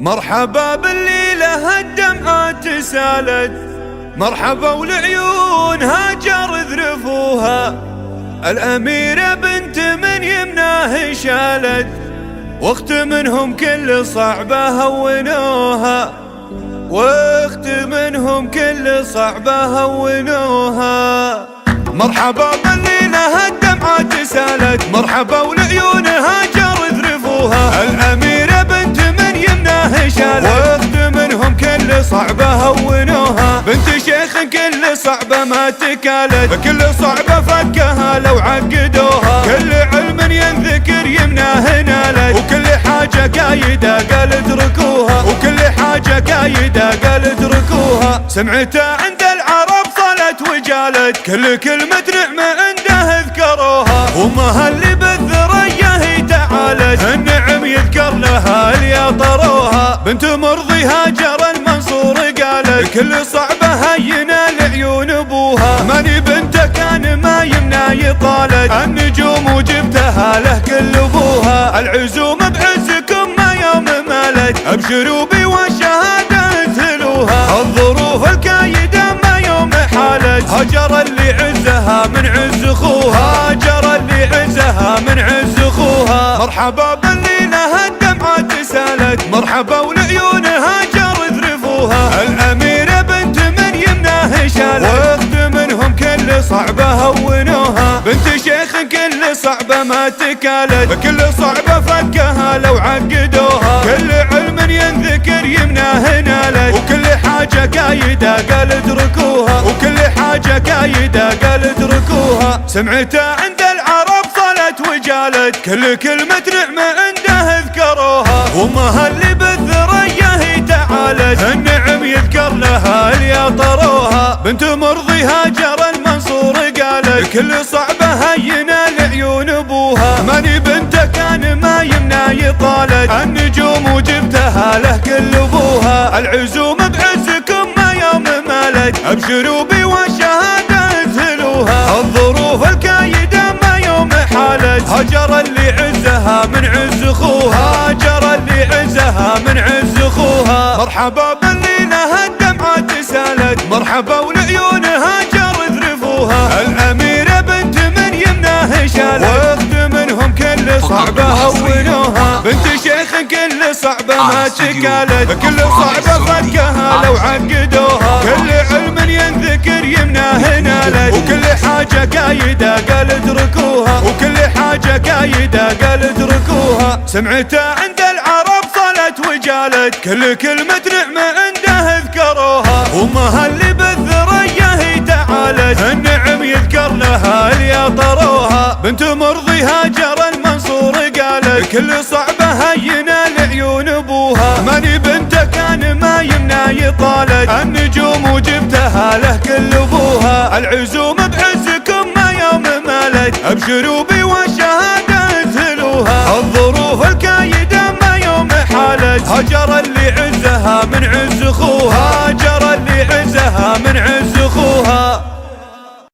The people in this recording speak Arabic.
مرحبا بالليلة الدمعات سالت، مرحبا والعيون هاجر ذرفوها. الأميرة بنت من يمناه شالت، واخت منهم كل صعبة هونوها، واخت منهم كل صعبة هونوها. مرحبا بالليلة الدمعات سالت، مرحبا والعيون هاجر ذرفوها. الأميرة بنت من يمناه شالت، واخت منهم كل صعبة هونوها. بنت شيخ كل صعبة ما تكالت، كل صعبة فكها لو عقدوها. كل علم ينذكر يمناه نالت، وكل حاجة قايدة قال اتركوها، وكل حاجة قايدة قال اتركوها. سمعتها عند العرب صلت وجالت، كل كلمة نعمة عنده ذكروها. وامها اللي بالذرية هي تعالت، النعم يذكر لها اللي طروها. بنت مرضي هاجر المنصور قالت، كل صعبة هينة لعيون ابوها. ماني بنته كان ما يمنى يطالت، النجوم وجبتها له كل ابوها. العزوم بعزكم ما يوم مالت، ابشروا بي والشهادة انزلوها. الظروف الكايدة ما يوم حالت، هجر اللي عزها من عز اخوها، هجر اللي عزها من عز اخوها. مرحبا بالليلة الدمعات سالت، مرحبا والعيون هاجر ذرفوها. الأميرة بنت من يمناه شالت، واخت منهم كل صعبة هونوها. بنت شيخ كل صعبة ما تكالت، كل صعبة فكها لو عقدوها. كل علم ينذكر يمناه نالت، وكل حاجة قايدة قال اتركوها، وكل حاجة قايدة قال اتركوها. سمعتها عند العرب صلت وجالت، كل كلمة نعمة عنده ذكروها. وامها اللي بالذرية هي تعالت، النعم يذكر لها اللي طروها. بنت مرضي هاجر المنصور قالت، كل صعبة هينة لعيون ابوها. ماني بنته كان ما يمنى يطالت، النجوم وجبتها له كل ابوها. العزوم بعزكم ما يوم مالت، ابشروا بي والشهادة انزلوها. الظروف الكايدة ما يوم حالت، هجر اللي عزها من عز اخوها، هجر اللي عزها من عز اخوها. مرحبا بالليلة الدمعات سالت، مرحبا والعيون هاجر ذرفوها. الأميرة بنت من يمناه شالت، واخت منهم كل صعبة هونوها. بنت شيخ كل صعبة ما تكالت، كل صعبة فكها لو عقدوها. كل علم ينذكر يمناه نالت، وكل حاجة قايدة قال اتركوها، وكل حاجة قايدة قال اتركوها. سمعتها عند العرب صلت وجالت، كل كلمة نعمة عنده ذكروها. وامها اللي بالذرية هي تعالت، النعم يذكر لها اللي طروها. بنت مرضي هاجر المنصور قالت، كل صعبة هينة لعيون ابوها. ماني بنته كان ما يمنى يطالت، النجوم وجبتها له كل ابوها. العزوم بعزكم ما يوم مالت، ابشروا بي والشهادة انزلوها. الظروف الكايدة ما يوم حالت، هجر اللي عزها من عز اخوها، هجر اللي عزها من